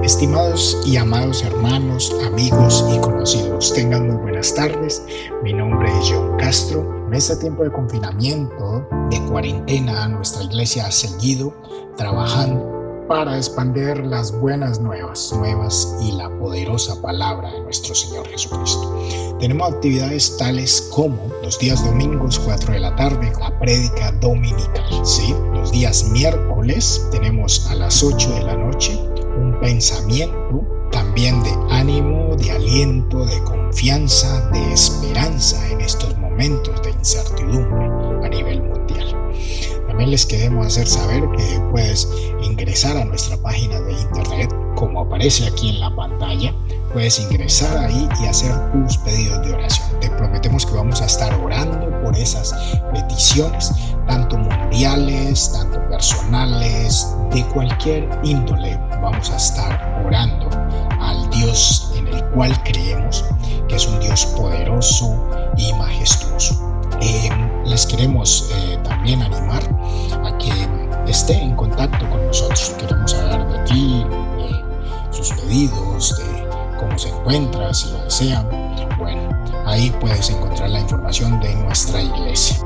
Estimados y amados hermanos, amigos y conocidos, tengan muy buenas tardes. Mi nombre es John Castro. En este tiempo de confinamiento, de cuarentena, nuestra iglesia ha seguido trabajando para expandir las buenas nuevas y la poderosa palabra de nuestro Señor Jesucristo. Tenemos actividades tales como los días domingos 4 de la tarde, la prédica dominical. ¿Sí? Los días miércoles tenemos a las 8 de la noche un pensamiento también de ánimo, de aliento, de confianza, de esperanza en estos momentos de incertidumbre a nivel mundial. También les queremos hacer saber que puedes ingresar a nuestra página de internet, como aparece aquí en la pantalla. Puedes ingresar ahí y hacer tus pedidos de oración. Te prometemos que vamos a estar orando por esas peticiones, tanto mundiales, tanto personales, de cualquier índole. Vamos a estar orando al Dios en el cual creemos, que es un Dios poderoso y majestuoso. Les queremos también animar a que esté en contacto con nosotros. Queremos saber de ti, de sus pedidos, de cómo se encuentra, si lo desean. Bueno, ahí puedes encontrar la información de nuestra iglesia.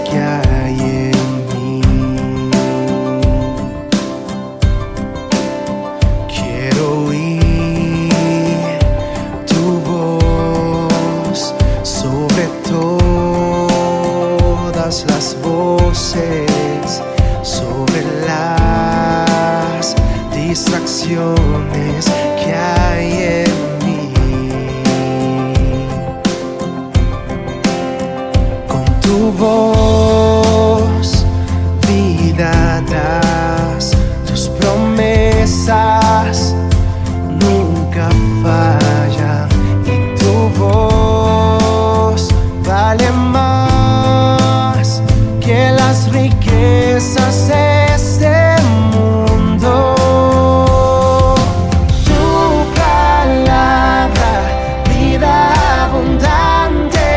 Que hay en mí. Quiero oír tu voz sobre todas las voces, sobre las distracciones que hay en mí. Tu voz, vida das, tus promesas nunca fallan, y tu voz vale más que las riquezas de este mundo. Tu palabra, vida abundante.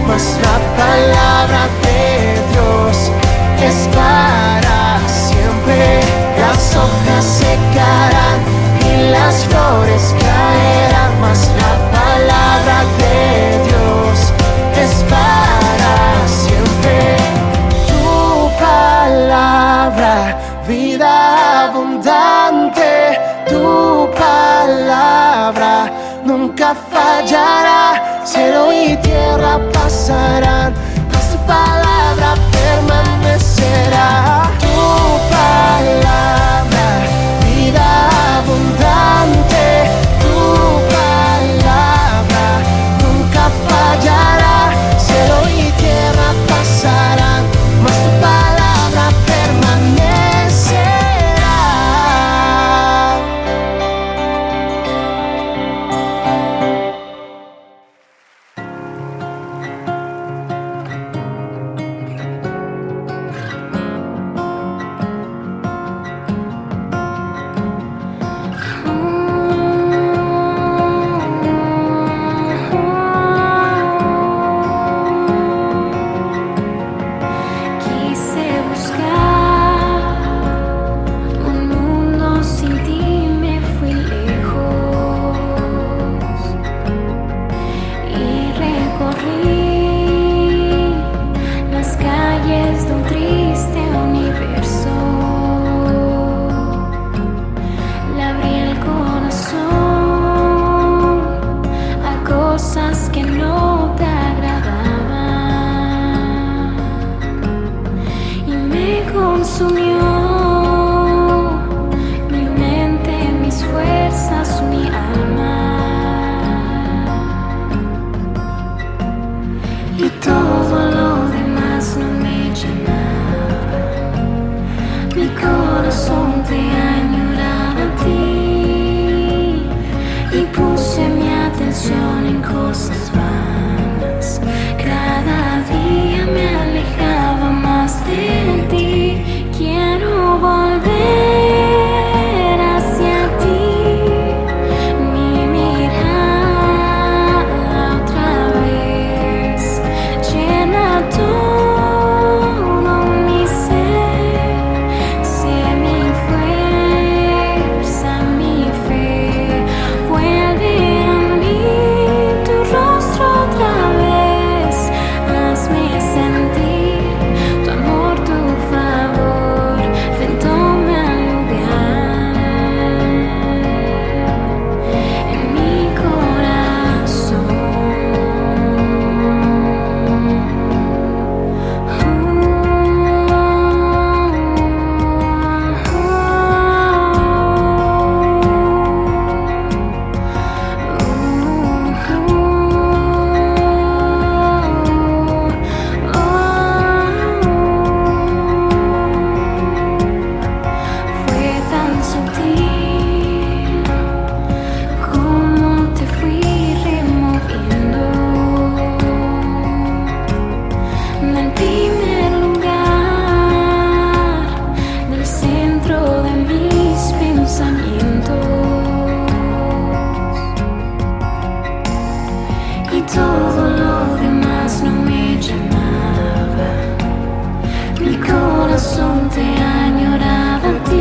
Mas la palabra de Dios es para siempre. Las hojas secarán y las flores caerán, mas la palabra de Dios es para siempre. Tu palabra, vida abundante, tu palabra nunca fallará. Cielo y tierra pasarán, mas tu palabra permanecerá. Tu cosas vanas. Cada día me alejaba más de ti. Quiero volver hacia ti, mi mirada otra vez. Llena todo mi ser, sé mi fuerza, mi fe. Vuelve a mí tu rostro otra vez. Hazme sentir tu amor, tu favor. Ven, toma lugar en mi corazón. Fue tan sutil como te fui removiendo del primer lugar, del centro de mis pensamientos, y todo lo demás no me llamaba. Mi corazón te añoraba a ti,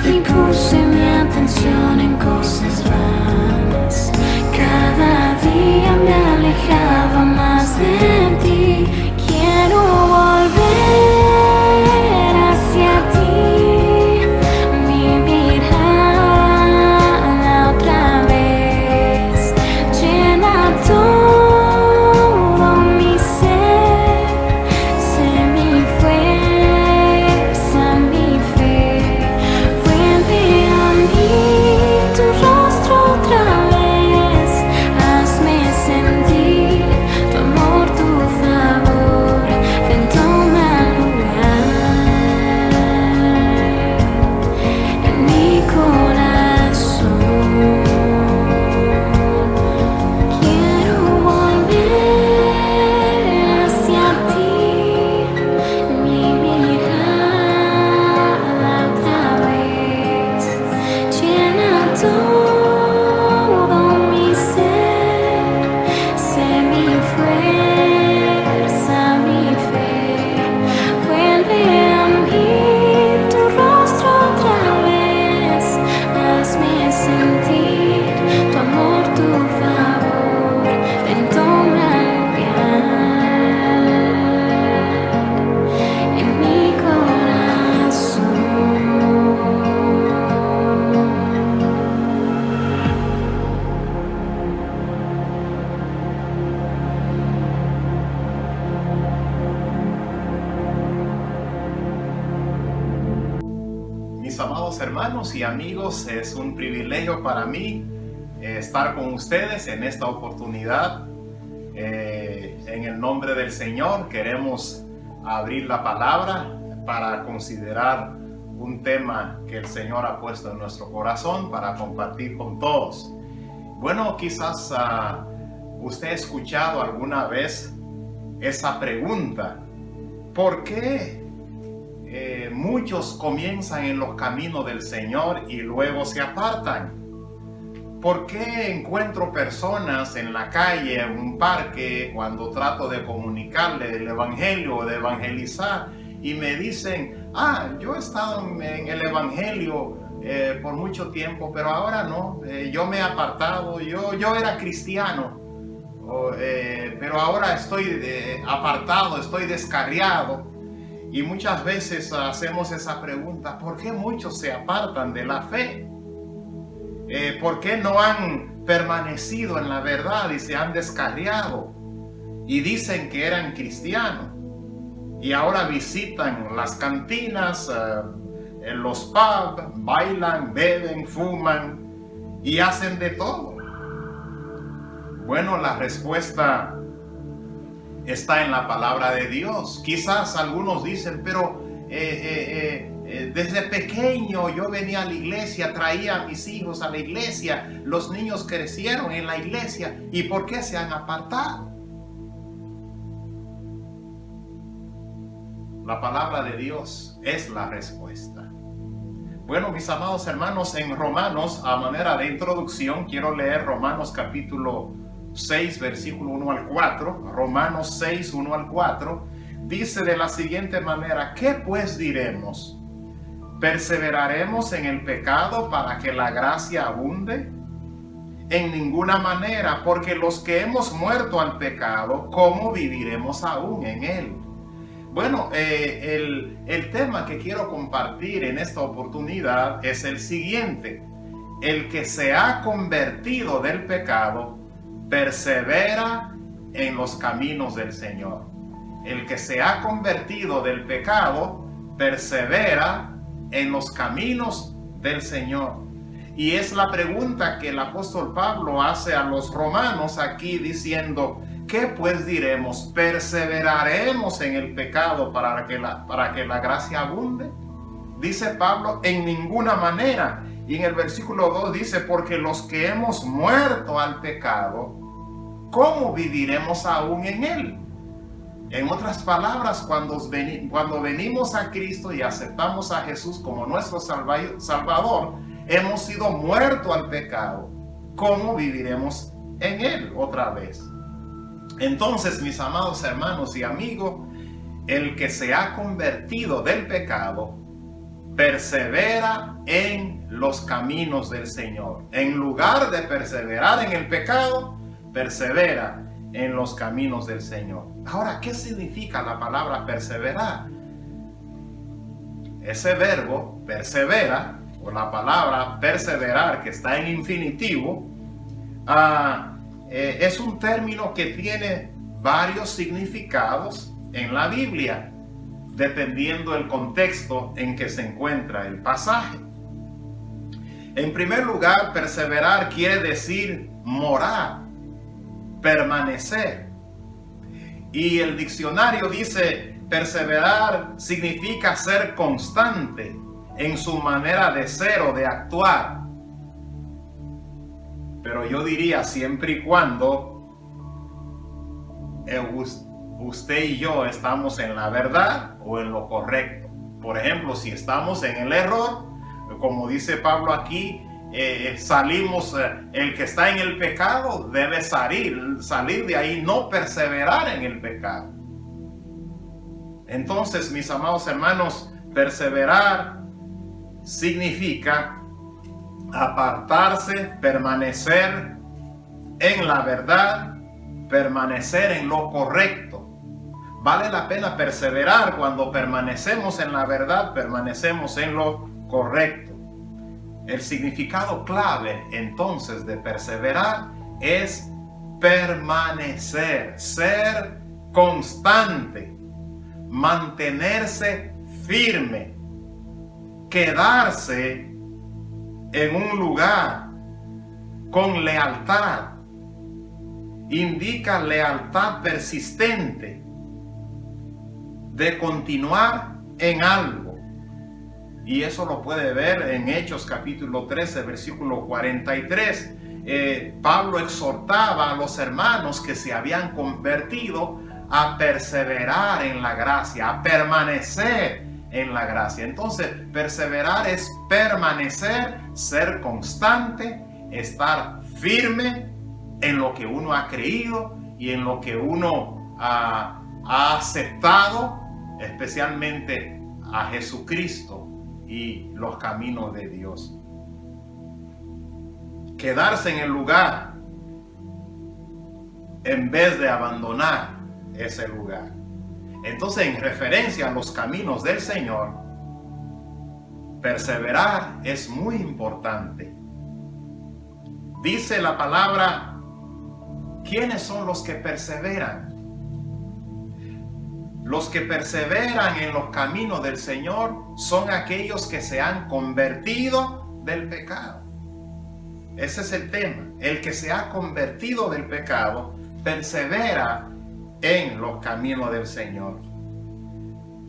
y puse mi atención en cosas vanas. Cada día me alejaba más de ti. Quiero volver hacia ti, mi mirada otra vez. Llena todo mi ser, sé mi fuerza, mi fe. Vuelve a mí tu rostro otra vez. Hazme sentir tu amor, tu favor. Ven, toma lugar en mi corazón. Quiero volver hacia ti, mi mirada otra vez. Llena todo mi ser, sé mi fuerza, mi fe. Vuelve a mí tu rostro otra vez. Hazme sentir tu amor, tu favor. Ven, toma lugar en mi corazón. Mis amados hermanos y amigos, es un privilegio para mí estar con ustedes en esta oportunidad. En el nombre del Señor queremos abrir la palabra para considerar un tema que el Señor ha puesto en nuestro corazón para compartir con todos. Bueno, quizás usted ha escuchado alguna vez esa pregunta: ¿por qué muchos comienzan en los caminos del Señor y luego se apartan? ¿Por qué encuentro personas en la calle, en un parque, cuando trato de comunicarle el evangelio o de evangelizar, y me dicen: yo he estado en el evangelio por mucho tiempo, pero ahora no, yo me he apartado, yo era cristiano, pero ahora estoy apartado, estoy descarriado? Y muchas veces hacemos esa pregunta: ¿por qué muchos se apartan de la fe? ¿Por qué no han permanecido en la verdad y se han descarriado? Y dicen que eran cristianos y ahora visitan las cantinas, en los pubs, bailan, beben, fuman y hacen de todo. Bueno, la respuesta está en la palabra de Dios. Quizás algunos dicen: pero Desde pequeño yo venía a la iglesia, traía a mis hijos a la iglesia, los niños crecieron en la iglesia. ¿Y por qué se han apartado? La palabra de Dios es la respuesta. Bueno, mis amados hermanos, en Romanos, a manera de introducción, quiero leer Romanos capítulo 6, versículo 1 al 4. Romanos 6, 1 al 4, dice de la siguiente manera: ¿qué pues diremos? ¿Perseveraremos en el pecado para que la gracia abunde? En ninguna manera, porque los que hemos muerto al pecado, ¿cómo viviremos aún en él? Bueno, el tema que quiero compartir en esta oportunidad es el siguiente: el que se ha convertido del pecado persevera en los caminos del Señor. El que se ha convertido del pecado persevera en los caminos del Señor. Y es la pregunta que el apóstol Pablo hace a los romanos aquí diciendo: ¿qué pues diremos? ¿Perseveraremos en el pecado para que la gracia abunde? Dice Pablo: en ninguna manera. Y en el versículo 2 dice: porque los que hemos muerto al pecado, ¿cómo viviremos aún en él? En otras palabras, cuando venimos a Cristo y aceptamos a Jesús como nuestro Salvador, hemos sido muertos al pecado. ¿Cómo viviremos en él otra vez? Entonces, mis amados hermanos y amigos, el que se ha convertido del pecado persevera en los caminos del Señor. En lugar de perseverar en el pecado, persevera en los caminos del Señor. Ahora, ¿qué significa la palabra perseverar? Ese verbo, persevera, o la palabra perseverar, que está en infinitivo, es un término que tiene varios significados en la Biblia, dependiendo del contexto en que se encuentra el pasaje. En primer lugar, perseverar quiere decir morar, permanecer. Y el diccionario dice: perseverar significa ser constante en su manera de ser o de actuar. Pero yo diría, siempre y cuando usted y yo estamos en la verdad o en lo correcto. Por ejemplo, si estamos en el error, como dice Pablo aquí, salimos, el que está en el pecado debe salir de ahí, no perseverar en el pecado. Entonces, mis amados hermanos, perseverar significa apartarse, permanecer en la verdad, permanecer en lo correcto. Vale la pena perseverar cuando permanecemos en la verdad, permanecemos en lo correcto. El significado clave entonces de perseverar es permanecer, ser constante, mantenerse firme, quedarse en un lugar con lealtad. Indica lealtad persistente de continuar en algo. Y eso lo puede ver en Hechos capítulo 13, versículo 43. Pablo exhortaba a los hermanos que se habían convertido a perseverar en la gracia, a permanecer en la gracia. Entonces, perseverar es permanecer, ser constante, estar firme en lo que uno ha creído y en lo que uno ha aceptado, especialmente a Jesucristo y los caminos de Dios. Quedarse en el lugar en vez de abandonar ese lugar. Entonces, en referencia a los caminos del Señor, perseverar es muy importante. Dice la palabra: ¿quiénes son los que perseveran? Los que perseveran en los caminos del Señor son aquellos que se han convertido del pecado. Ese es el tema. El que se ha convertido del pecado persevera en los caminos del Señor.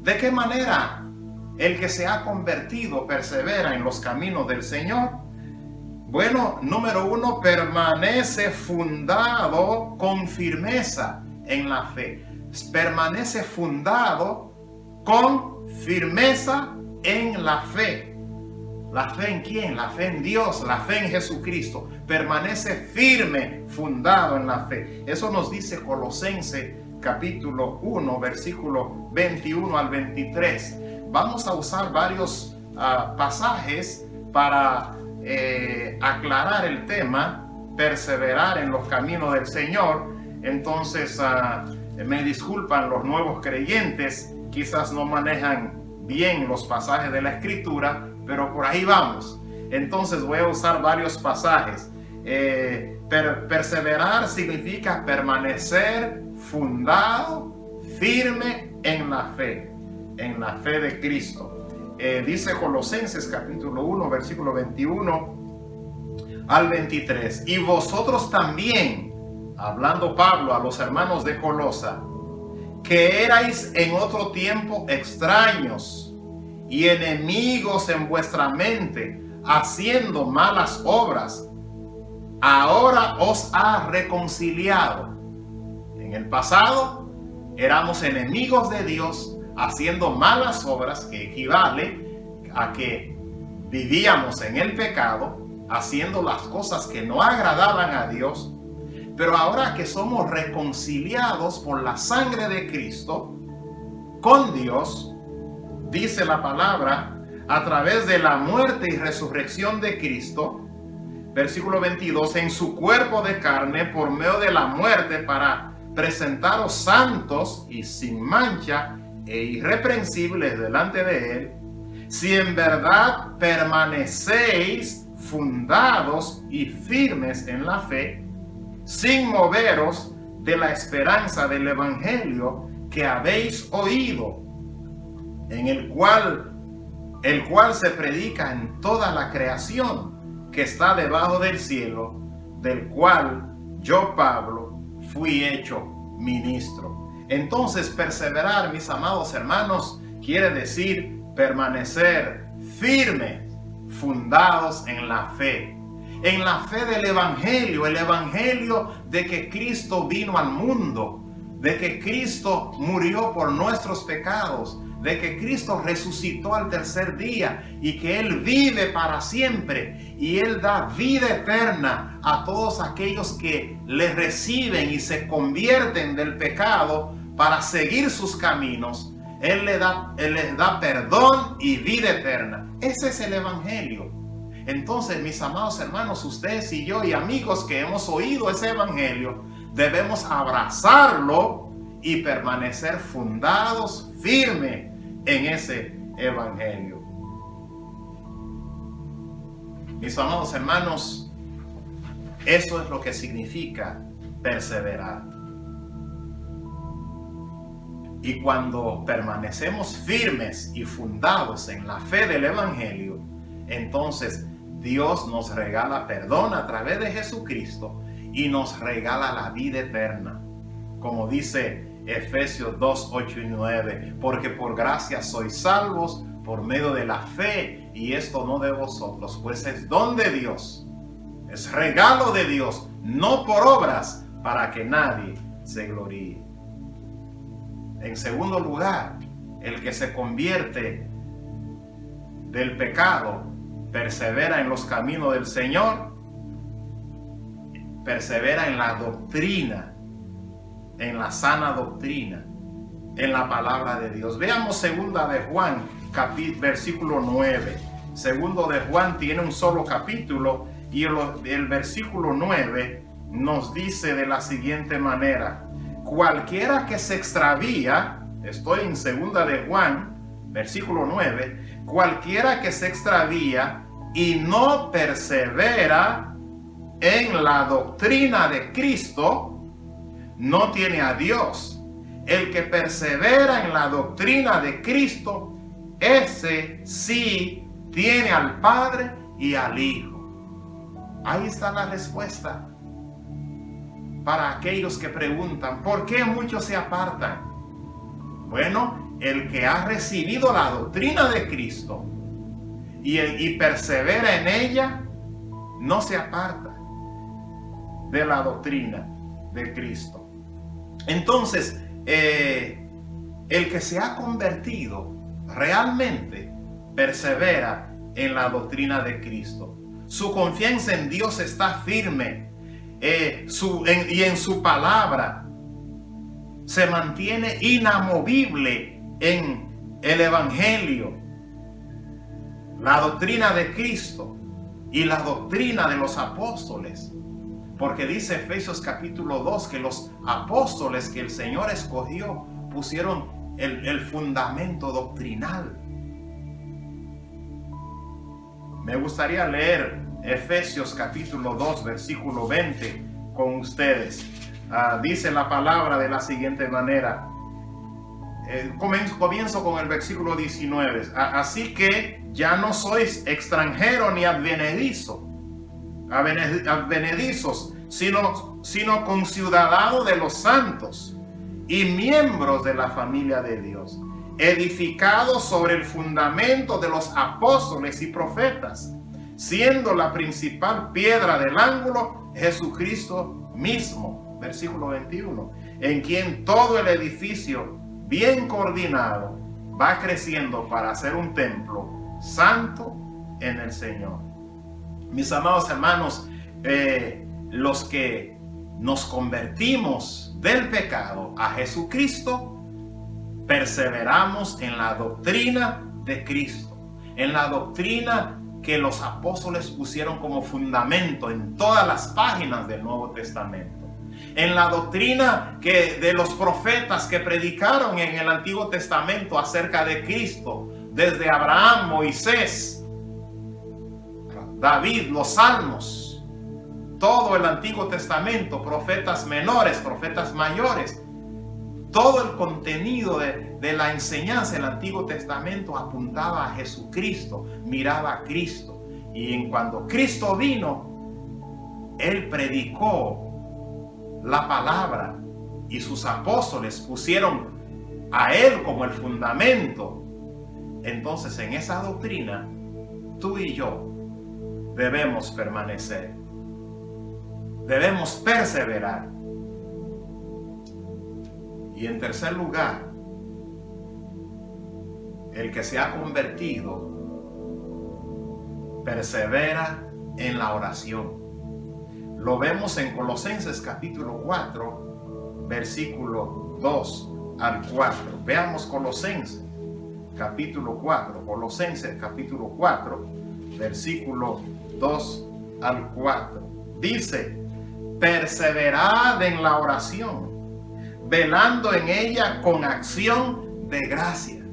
¿De qué manera el que se ha convertido persevera en los caminos del Señor? Bueno, número 1, permanece fundado con firmeza en la fe. Permanece fundado con firmeza en la fe. ¿La fe en quién? La fe en Dios, la fe en Jesucristo. Permanece firme, fundado en la fe. Eso nos dice Colosenses capítulo 1, versículo 21 al 23. Vamos a usar varios pasajes para aclarar el tema, perseverar en los caminos del Señor. Entonces, me disculpan los nuevos creyentes, quizás no manejan bien los pasajes de la Escritura, pero por ahí vamos. Entonces voy a usar varios pasajes. Perseverar significa permanecer fundado, firme en la fe de Cristo. Dice Colosenses capítulo 1, versículo 21 al 23. Y vosotros también, hablando Pablo a los hermanos de Colosa, que erais en otro tiempo extraños y enemigos en vuestra mente, haciendo malas obras, ahora os ha reconciliado. En el pasado éramos enemigos de Dios, haciendo malas obras, que equivale a que vivíamos en el pecado, haciendo las cosas que no agradaban a Dios. Pero ahora que somos reconciliados por la sangre de Cristo con Dios, dice la palabra, a través de la muerte y resurrección de Cristo, versículo 22, en su cuerpo de carne por medio de la muerte, para presentaros santos y sin mancha e irreprensibles delante de Él, si en verdad permanecéis fundados y firmes en la fe, sin moveros de la esperanza del Evangelio que habéis oído, en el cual se predica en toda la creación que está debajo del cielo, del cual yo, Pablo, fui hecho ministro. Entonces, perseverar, mis amados hermanos, quiere decir permanecer firmes, fundados en la fe del Evangelio, el Evangelio de que Cristo vino al mundo, de que Cristo murió por nuestros pecados, de que Cristo resucitó al tercer día y que Él vive para siempre y Él da vida eterna a todos aquellos que le reciben y se convierten del pecado para seguir sus caminos. Él les da perdón y vida eterna. Ese es el Evangelio. Entonces, mis amados hermanos, ustedes y yo y amigos que hemos oído ese Evangelio, debemos abrazarlo y permanecer fundados, firmes en ese Evangelio. Mis amados hermanos, eso es lo que significa perseverar. Y cuando permanecemos firmes y fundados en la fe del Evangelio, entonces Dios nos regala perdón a través de Jesucristo y nos regala la vida eterna. Como dice Efesios 2, 8 y 9, porque por gracia sois salvos por medio de la fe, y esto no de vosotros, pues es don de Dios, es regalo de Dios, no por obras, para que nadie se gloríe. En segundo lugar, el que se convierte del pecado persevera en los caminos del Señor, persevera en la doctrina, en la sana doctrina, en la palabra de Dios. Veamos segunda de Juan, versículo 9. Segundo de Juan tiene un solo capítulo y el versículo 9 nos dice de la siguiente manera: cualquiera que se extravía, estoy en segunda de Juan, versículo 9, cualquiera que se extravía y no persevera en la doctrina de Cristo, no tiene a Dios. El que persevera en la doctrina de Cristo, ese sí tiene al Padre y al Hijo. Ahí está la respuesta para aquellos que preguntan, ¿por qué muchos se apartan? Bueno, el que ha recibido la doctrina de Cristo y persevera en ella, no se aparta de la doctrina de Cristo. Entonces, el que se ha convertido realmente persevera en la doctrina de Cristo. Su confianza en Dios está firme, y en su palabra se mantiene inamovible en el Evangelio, la doctrina de Cristo y la doctrina de los apóstoles. Porque dice Efesios capítulo 2 que los apóstoles que el Señor escogió pusieron el fundamento doctrinal. Me gustaría leer Efesios capítulo 2 versículo 20 con ustedes. Dice la palabra de la siguiente manera. Comienzo con el versículo 19. Así que ya no sois extranjero ni advenedizos, sino conciudadanos de los santos y miembros de la familia de Dios, edificados sobre el fundamento de los apóstoles y profetas, siendo la principal piedra del ángulo Jesucristo mismo. Versículo 21. En quien todo el edificio bien coordinado va creciendo para ser un templo santo en el Señor. Mis amados hermanos, los que nos convertimos del pecado a Jesucristo, perseveramos en la doctrina de Cristo, en la doctrina que los apóstoles pusieron como fundamento en todas las páginas del Nuevo Testamento, en la doctrina de los profetas que predicaron en el Antiguo Testamento acerca de Cristo, desde Abraham, Moisés, David, los Salmos, todo el Antiguo Testamento, profetas menores, profetas mayores. Todo el contenido de la enseñanza del Antiguo Testamento apuntaba a Jesucristo, miraba a Cristo. Y cuando Cristo vino, Él predicó la palabra y sus apóstoles pusieron a Él como el fundamento. Entonces, en esa doctrina, tú y yo debemos permanecer, debemos perseverar. Y en tercer lugar, el que se ha convertido persevera en la oración. Lo vemos en Colosenses capítulo 4, versículo 2 al 4. Veamos Colosenses capítulo 4, Colosenses capítulo 4, versículo 2 al 4. Dice: perseverad en la oración, velando en ella con acción de gracias.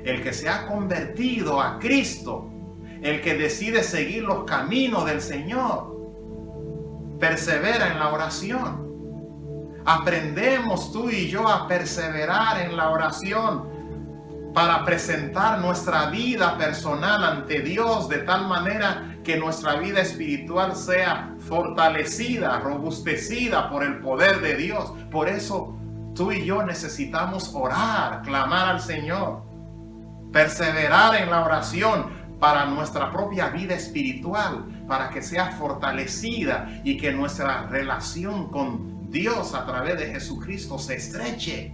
El que se ha convertido a Cristo, el que decide seguir los caminos del Señor, persevera en la oración. Aprendemos tú y yo a perseverar en la oración para presentar nuestra vida personal ante Dios de tal manera que nuestra vida espiritual sea fortalecida, robustecida por el poder de Dios. Por eso tú y yo necesitamos orar, clamar al Señor, perseverar en la oración para nuestra propia vida espiritual, para que sea fortalecida y que nuestra relación con Dios a través de Jesucristo se estreche.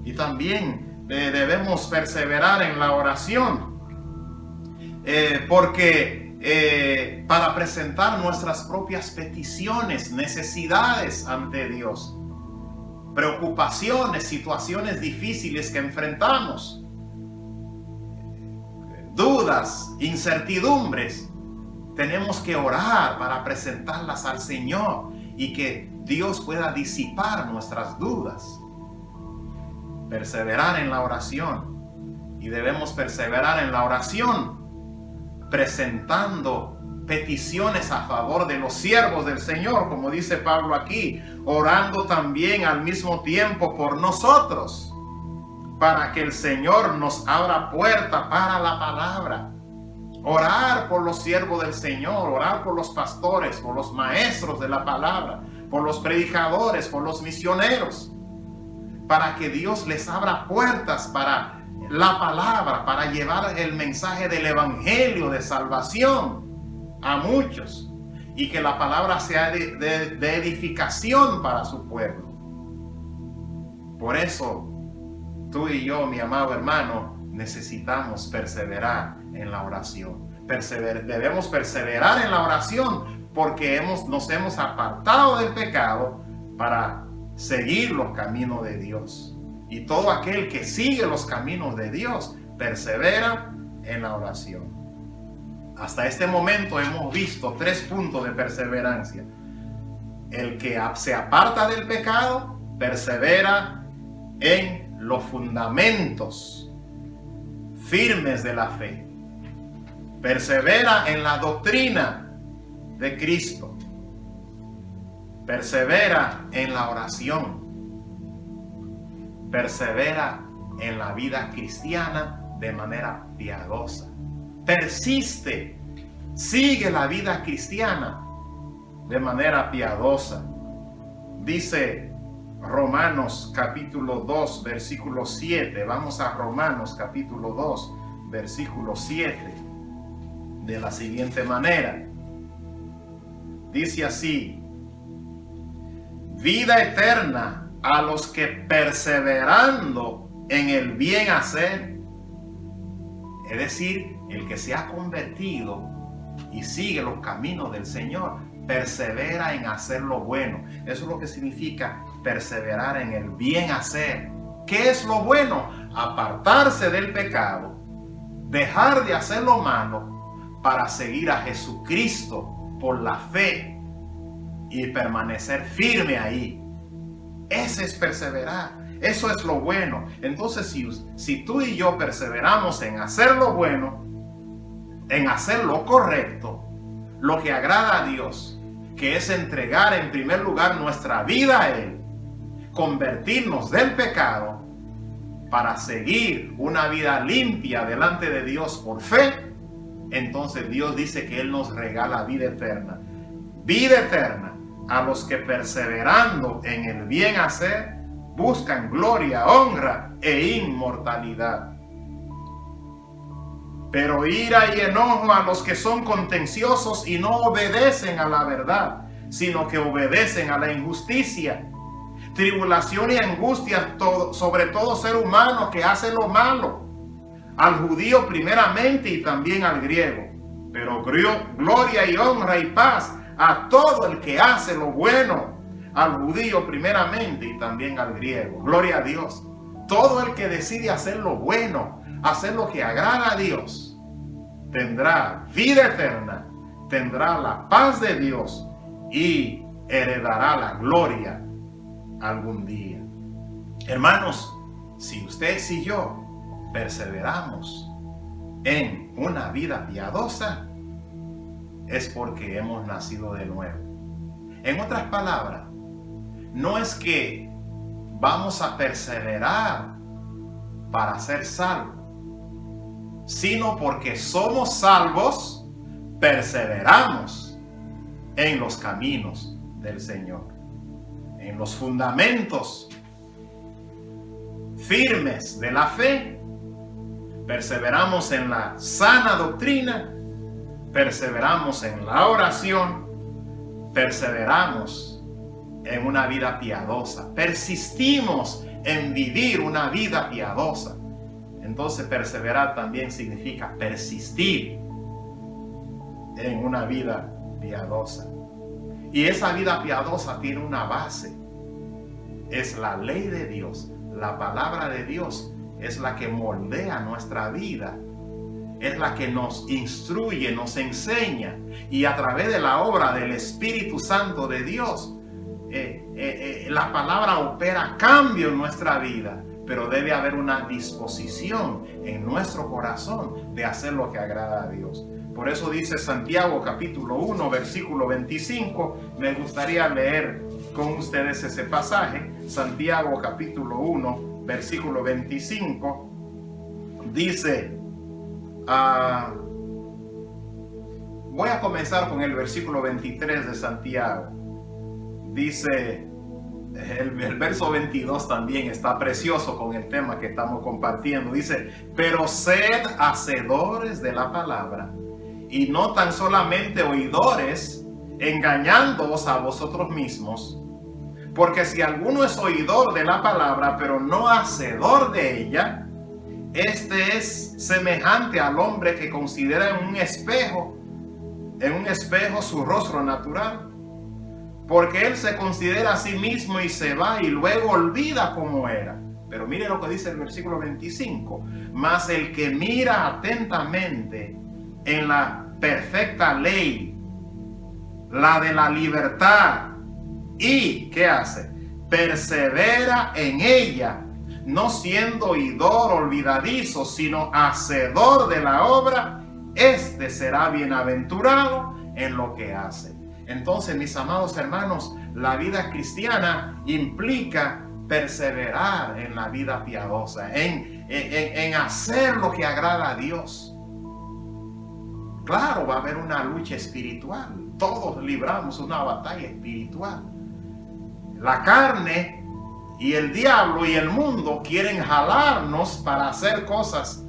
Y también debemos perseverar en la oración, porque para presentar nuestras propias peticiones, necesidades ante Dios, preocupaciones, situaciones difíciles que enfrentamos, dudas, incertidumbres, tenemos que orar para presentarlas al Señor y que Dios pueda disipar nuestras dudas. Perseverar en la oración, y debemos perseverar en la oración presentando peticiones a favor de los siervos del Señor, como dice Pablo aquí, orando también al mismo tiempo por nosotros, para que el Señor nos abra puerta para la palabra. Orar por los siervos del Señor, orar por los pastores, por los maestros de la palabra, por los predicadores, por los misioneros. para que Dios les abra puertas para la palabra, para llevar el mensaje del evangelio de salvación a muchos, y que la palabra sea de edificación para su pueblo. Por eso, tú y yo, mi amado hermano, necesitamos perseverar en la oración. Debemos perseverar en la oración porque nos hemos apartado del pecado para seguir los caminos de Dios. Y todo aquel que sigue los caminos de Dios persevera en la oración. Hasta este momento hemos visto 3 puntos de perseverancia. El que se aparta del pecado persevera en los fundamentos firmes de la fe. Persevera en la doctrina de Cristo. Persevera en la oración. Persevera en la vida cristiana de manera piadosa. Persiste, sigue la vida cristiana de manera piadosa. Dice Romanos capítulo 2, versículo 7. Vamos a Romanos capítulo 2, versículo 7. De la siguiente manera. Dice así: vida eterna a los que perseverando en el bien hacer, es decir, el que se ha convertido y sigue los caminos del Señor, persevera en hacer lo bueno. Eso es lo que significa perseverar en el bien hacer. ¿Qué es lo bueno? Apartarse del pecado, dejar de hacer lo malo para seguir a Jesucristo por la fe y permanecer firme ahí. Ese es perseverar. Eso es lo bueno. Entonces, si tú y yo perseveramos en hacer lo bueno, en hacer lo correcto, lo que agrada a Dios, que es entregar en primer lugar nuestra vida a Él, convertirnos del pecado para seguir una vida limpia delante de Dios por fe, entonces Dios dice que Él nos regala vida eterna. Vida eterna a los que perseverando en el bien hacer buscan gloria, honra e inmortalidad. Pero ira y enojo a los que son contenciosos y no obedecen a la verdad, sino que obedecen a la injusticia. Tribulación y angustia sobre todo ser humano que hace lo malo, al judío primeramente y también al griego. Pero gloria y honra y paz a todo el que hace lo bueno, al judío primeramente y también al griego. Gloria a Dios. Todo el que decide hacer lo bueno, hacer lo que agrada a Dios, tendrá vida eterna, tendrá la paz de Dios y heredará la gloria algún día. Hermanos, si ustedes y yo perseveramos en una vida piadosa, es porque hemos nacido de nuevo. En otras palabras, no es que vamos a perseverar para ser salvos, sino porque somos salvos, perseveramos en los caminos del Señor, en los fundamentos firmes de la fe. Perseveramos en la sana doctrina, perseveramos en la oración, perseveramos en una vida piadosa, persistimos en vivir una vida piadosa. Entonces perseverar también significa persistir en una vida piadosa. Y esa vida piadosa tiene una base. Es la ley de Dios. La palabra de Dios es la que moldea nuestra vida. Es la que nos instruye, nos enseña. Y a través de la obra del Espíritu Santo de Dios, la palabra opera cambio en nuestra vida. Pero debe haber una disposición en nuestro corazón de hacer lo que agrada a Dios. Por eso dice Santiago capítulo 1 versículo 25. Me gustaría leer con ustedes ese pasaje. Santiago capítulo 1 versículo 25. Dice, voy a comenzar con el versículo 23 de Santiago. Dice, el verso 22 también está precioso con el tema que estamos compartiendo. Dice, pero sed hacedores de la palabra y no tan solamente oidores, engañándoos a vosotros mismos. Porque si alguno es oidor de la palabra, pero no hacedor de ella, este es semejante al hombre que considera en un espejo su rostro natural. Porque él se considera a sí mismo y se va y luego olvida cómo era. Pero mire lo que dice el versículo 25. Mas el que mira atentamente en la perfecta ley, la de la libertad, y ¿qué hace? Persevera en ella, no siendo oidor olvidadizo, sino hacedor de la obra, este será bienaventurado en lo que hace. Entonces, mis amados hermanos, la vida cristiana implica perseverar en la vida piadosa, en hacer lo que agrada a Dios. Claro, va a haber una lucha espiritual. Todos libramos una batalla espiritual. La carne y el diablo y el mundo quieren jalarnos para hacer cosas,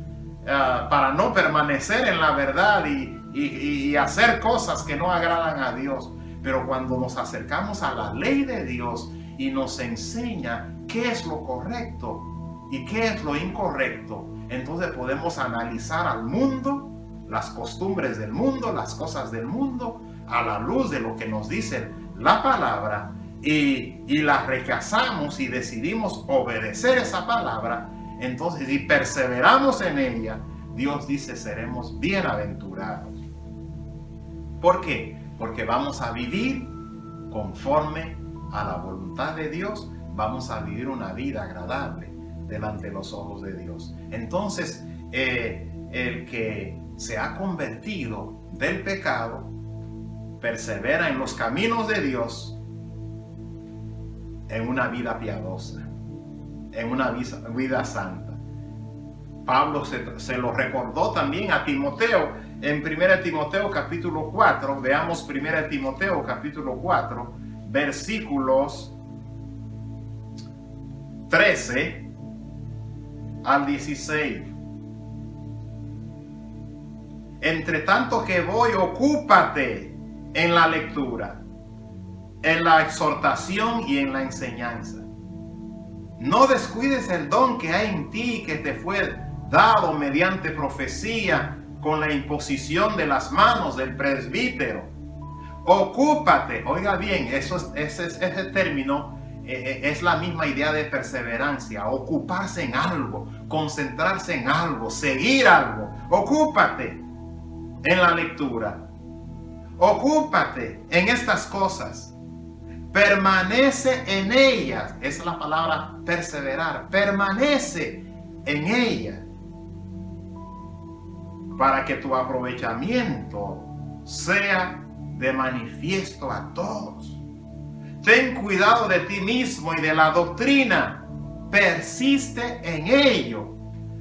para no permanecer en la verdad y hacer cosas que no agradan a Dios. Pero cuando nos acercamos a la ley de Dios y nos enseña qué es lo correcto y qué es lo incorrecto, entonces podemos analizar al mundo, las costumbres del mundo, las cosas del mundo, a la luz de lo que nos dice la palabra, y la rechazamos y decidimos obedecer esa palabra. Entonces, si perseveramos en ella, Dios dice seremos bienaventurados. ¿Por qué? Porque vamos a vivir conforme a la voluntad de Dios, vamos a vivir una vida agradable delante de los ojos de Dios. Entonces, el que se ha convertido del pecado, persevera en los caminos de Dios, en una vida piadosa, en una vida santa. Pablo se lo recordó también a Timoteo en 1 Timoteo capítulo 4. Veamos 1 Timoteo capítulo 4, versículos 13 al 16. Entre tanto que voy, ocúpate en la lectura, en la exhortación y en la enseñanza. No descuides el don que hay en ti, que te fue dado mediante profecía, con la imposición de las manos del presbítero. Ocúpate, oiga bien, ese término es la misma idea de perseverancia, ocuparse en algo, concentrarse en algo, seguir algo. Ocúpate en la lectura, ocúpate en estas cosas, permanece en ellas. Esa es la palabra perseverar, permanece en ellas, para que tu aprovechamiento sea de manifiesto a todos. Ten cuidado de ti mismo y de la doctrina, persiste en ello.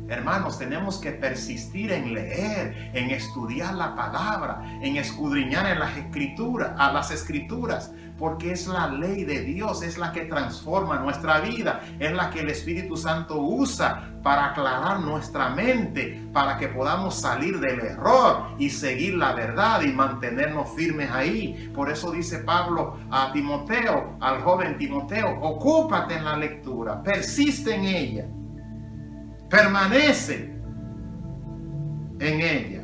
Hermanos, tenemos que persistir en leer, en estudiar la palabra, en escudriñar en las escrituras, porque es la ley de Dios, es la que transforma nuestra vida, es la que el Espíritu Santo usa para aclarar nuestra mente, para que podamos salir del error y seguir la verdad y mantenernos firmes ahí. Por eso dice Pablo a Timoteo, al joven Timoteo, ocúpate en la lectura, persiste en ella, permanece en ella.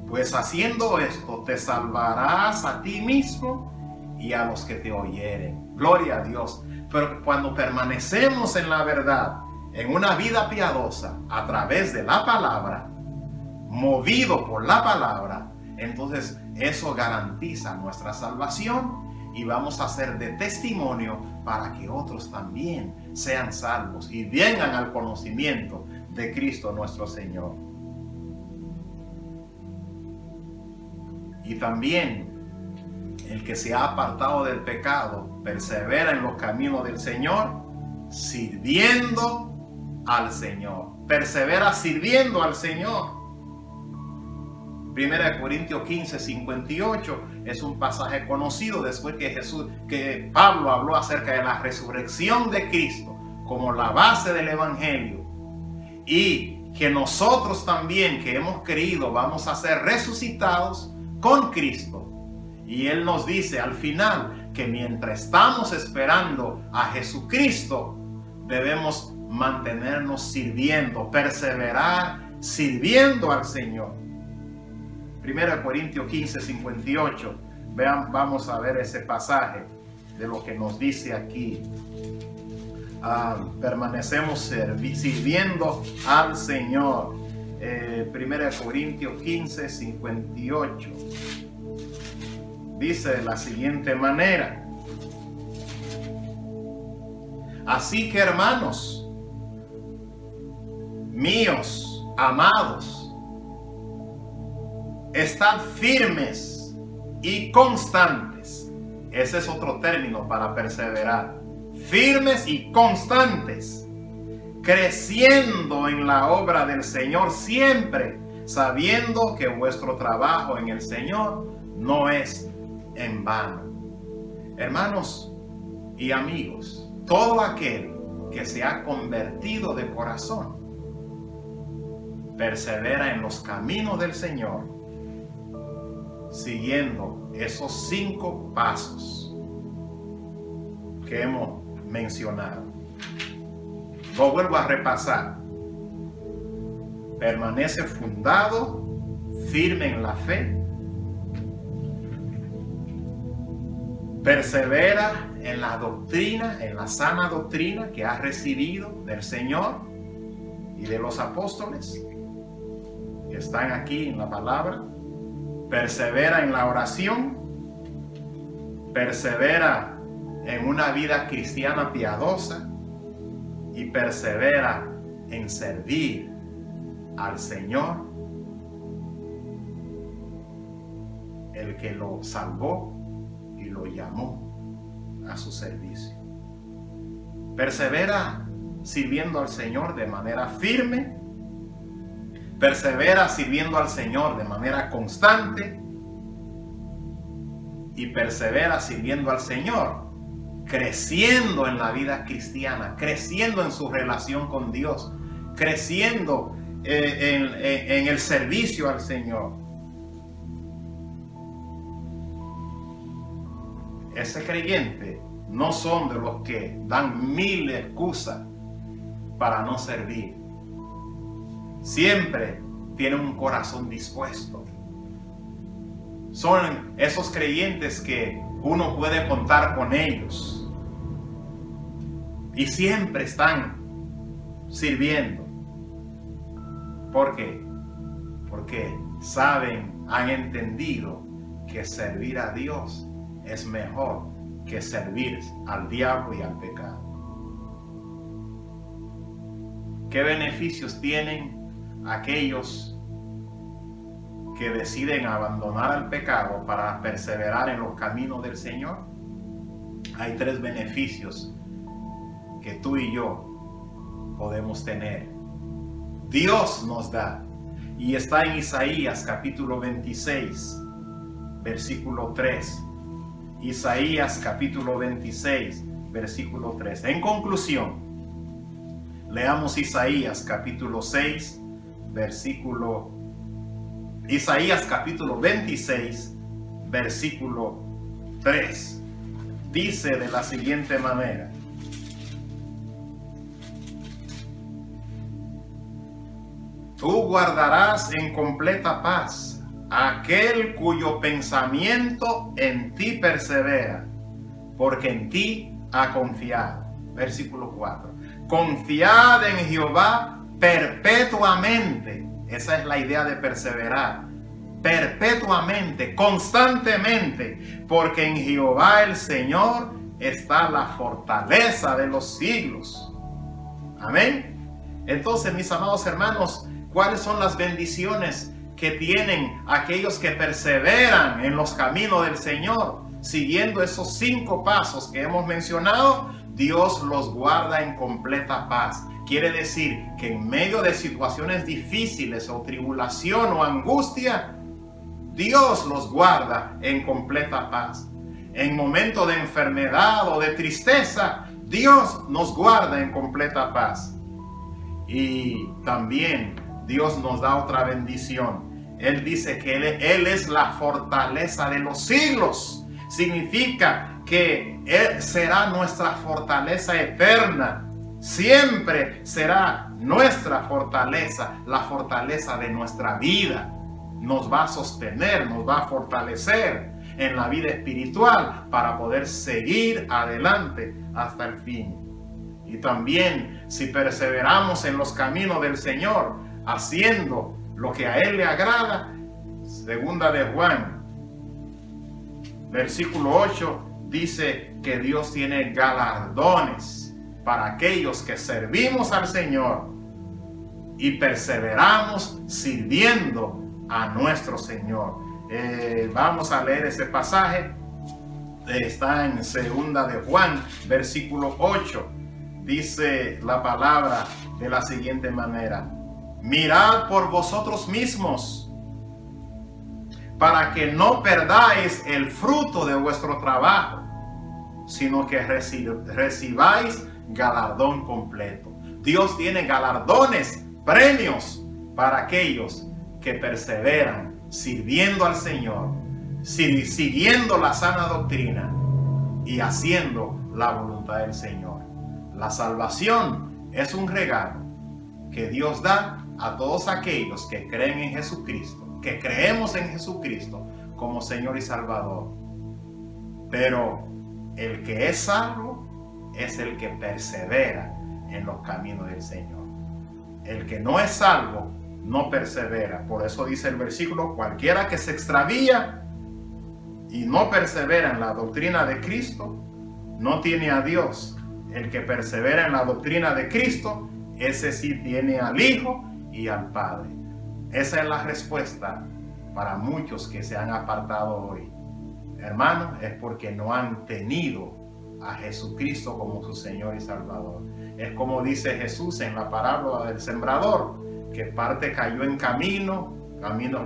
Pues haciendo esto te salvarás a ti mismo y a los que te oyeren. Gloria a Dios. Pero cuando permanecemos en la verdad, en una vida piadosa, a través de la palabra, movido por la palabra, entonces eso garantiza nuestra salvación y vamos a ser de testimonio para que otros también sean salvos y vengan al conocimiento de Cristo nuestro Señor. Y también el que se ha apartado del pecado persevera en los caminos del Señor, sirviendo al Señor. Persevera sirviendo al Señor. 1 Corintios 15, 58 es un pasaje conocido después que Pablo habló acerca de la resurrección de Cristo como la base del evangelio, y que nosotros también que hemos creído vamos a ser resucitados con Cristo. Y él nos dice al final que mientras estamos esperando a Jesucristo, debemos mantenernos sirviendo, perseverar sirviendo al Señor. 1 Corintios 15, 58. Vamos a ver ese pasaje de lo que nos dice aquí. Permanecemos sirviendo al Señor. 1 Corintios 15, 58. Dice de la siguiente manera: así que, hermanos míos, amados, estad firmes y constantes. Ese es otro término para perseverar. Firmes y constantes, creciendo en la obra del Señor siempre, sabiendo que vuestro trabajo en el Señor no es en vano. Hermanos y amigos, todo aquel que se ha convertido de corazón persevera en los caminos del Señor, siguiendo esos 5 pasos que hemos mencionado. Lo vuelvo a repasar. Permanece fundado, firme en la fe. Persevera en la doctrina, en la sana doctrina que has recibido del Señor y de los apóstoles que están aquí en la palabra. Persevera en la oración. Persevera en una vida cristiana piadosa. Y persevera en servir al Señor, el que lo salvó y lo llamó a su servicio. Persevera sirviendo al Señor de manera firme. Persevera sirviendo al Señor de manera constante. Y persevera sirviendo al Señor, creciendo en la vida cristiana, creciendo en su relación con Dios, creciendo en el servicio al Señor. Ese creyente no son de los que dan 1000 excusas para no servir. Siempre tienen un corazón dispuesto. Son esos creyentes que uno puede contar con ellos. Y siempre están sirviendo. ¿Por qué? Porque saben, han entendido que servir a Dios es mejor que servir al diablo y al pecado. ¿Qué beneficios tienen aquellos que deciden abandonar el pecado para perseverar en los caminos del Señor? Hay 3 beneficios que tú y yo podemos tener. Dios nos da, y está en Isaías capítulo 26, versículo 3. Isaías capítulo 26, versículo 3. En conclusión, leamos Isaías capítulo 6, Isaías capítulo 26, versículo 3. Dice de la siguiente manera: tú guardarás en completa paz a aquel cuyo pensamiento en ti persevera, porque en ti ha confiado. Versículo 4. Confiad en Jehová perpetuamente. Esa es la idea de perseverar. Perpetuamente, constantemente, porque en Jehová el Señor está la fortaleza de los siglos. Amén. Entonces, mis amados hermanos, ¿cuáles son las bendiciones que tienen aquellos que perseveran en los caminos del Señor? Siguiendo esos 5 pasos que hemos mencionado, Dios los guarda en completa paz. Quiere decir que en medio de situaciones difíciles o tribulación o angustia, Dios los guarda en completa paz. En momentos de enfermedad o de tristeza, Dios nos guarda en completa paz. Y también Dios nos da otra bendición. Él dice que Él es la fortaleza de los siglos. Significa que Él será nuestra fortaleza eterna. Siempre será nuestra fortaleza, la fortaleza de nuestra vida. Nos va a sostener, nos va a fortalecer en la vida espiritual para poder seguir adelante hasta el fin. Y también, si perseveramos en los caminos del Señor, haciendo lo que a Él le agrada, segunda de Juan, versículo 8, dice que Dios tiene galardones para aquellos que servimos al Señor y perseveramos sirviendo a nuestro Señor. Vamos a leer ese pasaje. Está en segunda de Juan, versículo 8. Dice la palabra de la siguiente manera: mirad por vosotros mismos, para que no perdáis el fruto de vuestro trabajo, sino que recibáis galardón completo. Dios tiene galardones, premios para aquellos que perseveran sirviendo al Señor, siguiendo la sana doctrina y haciendo la voluntad del Señor. La salvación es un regalo que Dios da a todos aquellos que creen en Jesucristo, que creemos en Jesucristo como Señor y Salvador. Pero el que es salvo es el que persevera en los caminos del Señor. El que no es salvo no persevera. Por eso dice el versículo: cualquiera que se extravía y no persevera en la doctrina de Cristo, no tiene a Dios. El que persevera en la doctrina de Cristo, ese sí tiene al Hijo y al Padre. Esa es la respuesta para muchos que se han apartado hoy. Hermanos, es porque no han tenido a Jesucristo como su Señor y Salvador. Es como dice Jesús en la parábola del sembrador, que parte cayó en camino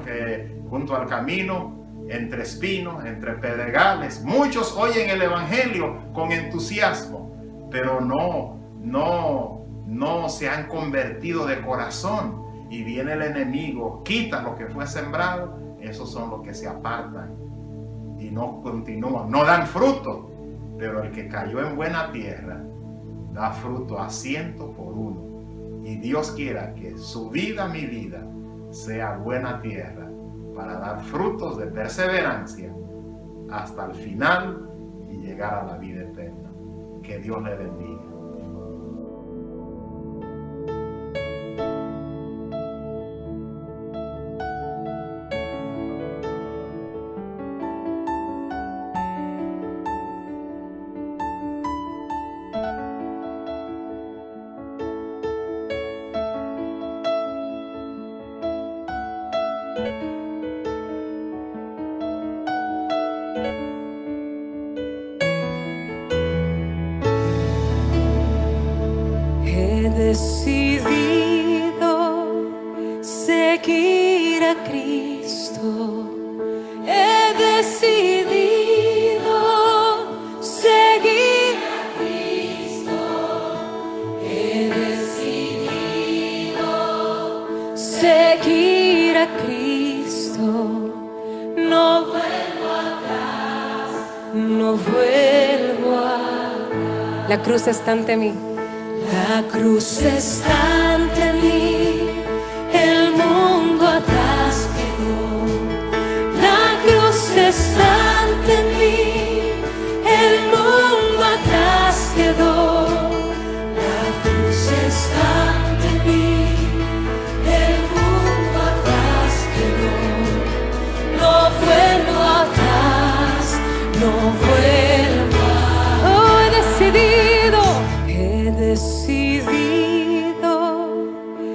que junto al camino, entre espinos, entre pedregales. Muchos oyen el evangelio con entusiasmo, pero no se han convertido de corazón. Y viene el enemigo, quita lo que fue sembrado. Esos son los que se apartan y no continúan, no dan fruto. Pero el que cayó en buena tierra da fruto a 100 por 1. Y Dios quiera que su vida, mi vida, sea buena tierra para dar frutos de perseverancia hasta el final y llegar a la vida eterna. Que Dios le bendiga. He decidido seguir a Cristo. He decidido seguir a Cristo. He decidido seguir a Cristo. No vuelvo atrás, no vuelvo atrás. La cruz está ante mí. La cruz está ante mí, el mundo atrás quedó. La cruz está ante mí, el mundo atrás quedó. La cruz está ante mí, el mundo atrás quedó. No vuelvo atrás, no vuelvo atrás. Oh, he decidido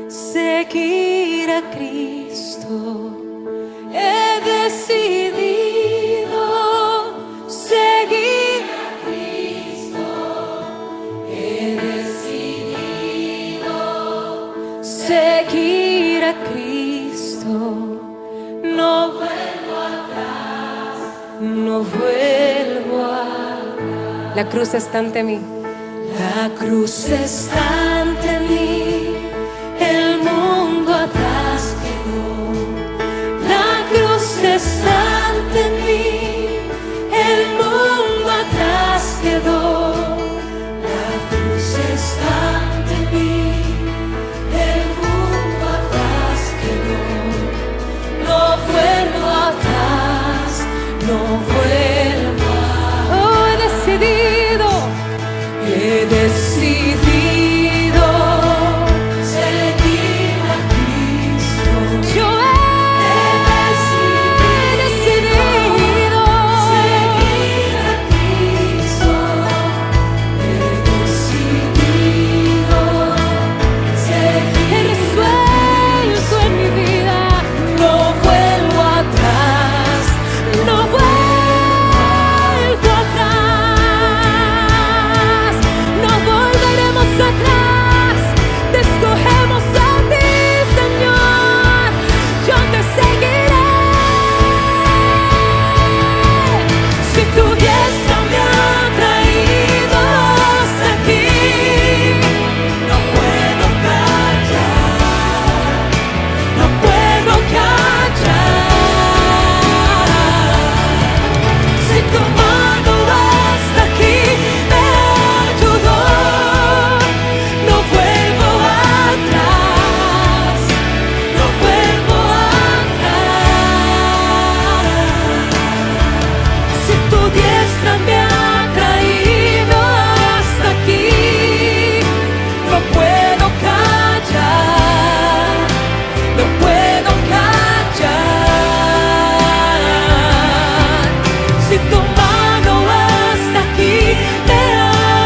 seguir a Cristo. He decidido seguir a Cristo. He decidido seguir a Cristo. No vuelvo a no vuelvo a. La cruz está ante mí. La cruz está ante mí, el mundo atrás quedó. La cruz está ante mí, el mundo atrás quedó. La cruz está ante mí, el mundo atrás quedó. No vuelvo atrás, no vuelvo a. Oh, he decidido seguir a Cristo. Yo he decidido seguir a Cristo. He decidido seguir. He resuelto en mi vida. No vuelvo atrás, no vuelvo atrás. No volveremos atrás, te escogemos a ti, Señor. Yo te seguiré. Si tu diestra me ha traído hasta aquí, no puedo callar, no puedo callar. Si tu mano hasta aquí me ayudó, no vuelvo atrás, no vuelvo atrás. Si tu diestra me ha traído hasta aquí, no puedo callar, no puedo callar. Si tu mano hasta aquí me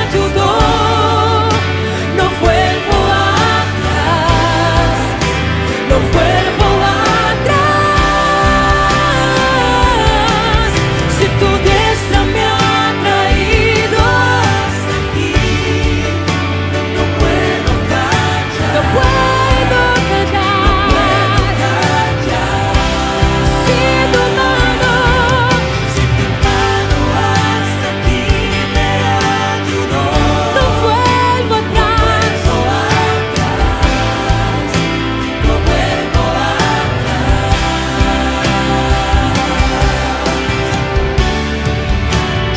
ayudó, no vuelvo atrás, no vuelvo atrás. Si tu diestra me ha traído hasta aquí, no puedo callar, no puedo callar. Si tu mano hasta aquí me ayudó, no vuelvo atrás, no vuelvo atrás.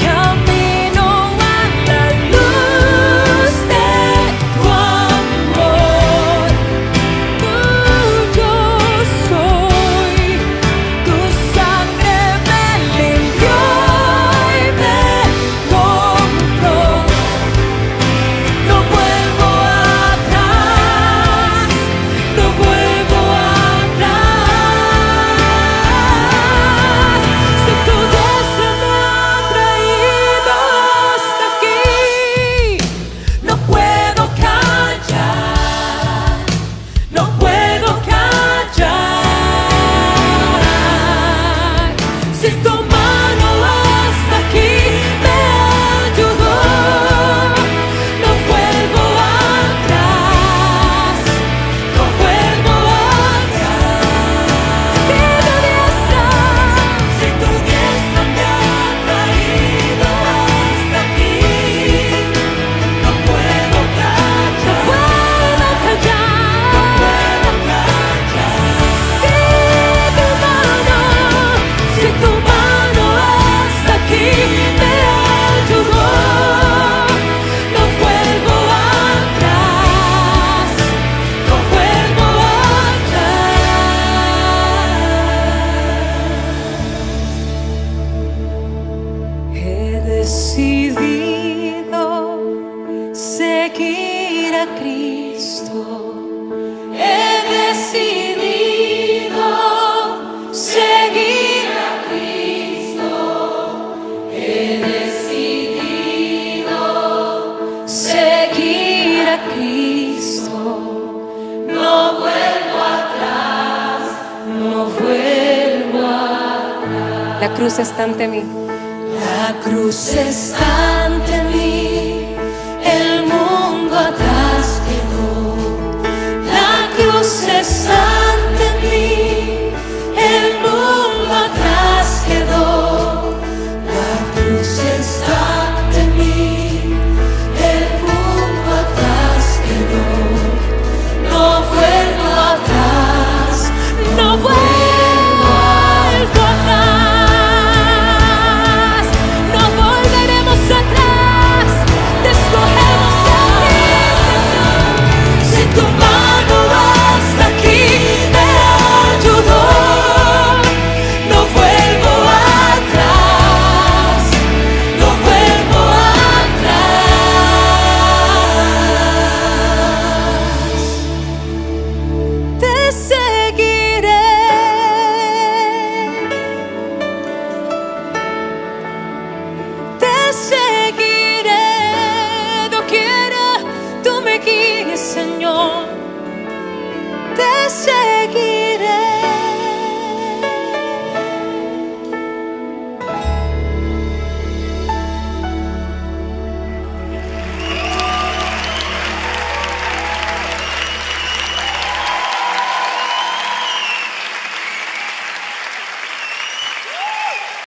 Camino a la luz de tu amor. Tuyo soy, tu sangre me limpió y me compró. No vuelvo atrás, no vuelvo atrás. Si tu diestra me ha traído hasta aquí, no puedo callar, no puedo callar. Si tu mano hasta aquí me ayudó, no vuelvo atrás, no vuelvo atrás. Si tu diestra me ha traído hasta aquí, no puedo callar, no puedo callar. Si tu mano hasta aquí me ayudó, no vuelvo atrás, no vuelvo atrás. He decidido seguir a Cristo. He decidido seguir a Cristo. He decidido seguir a Cristo. No vuelvo atrás, no vuelvo atrás. La cruz está ante mí. La cruz está ante mí, el mundo atrás quedó. La cruz está ante mí, el mundo atrás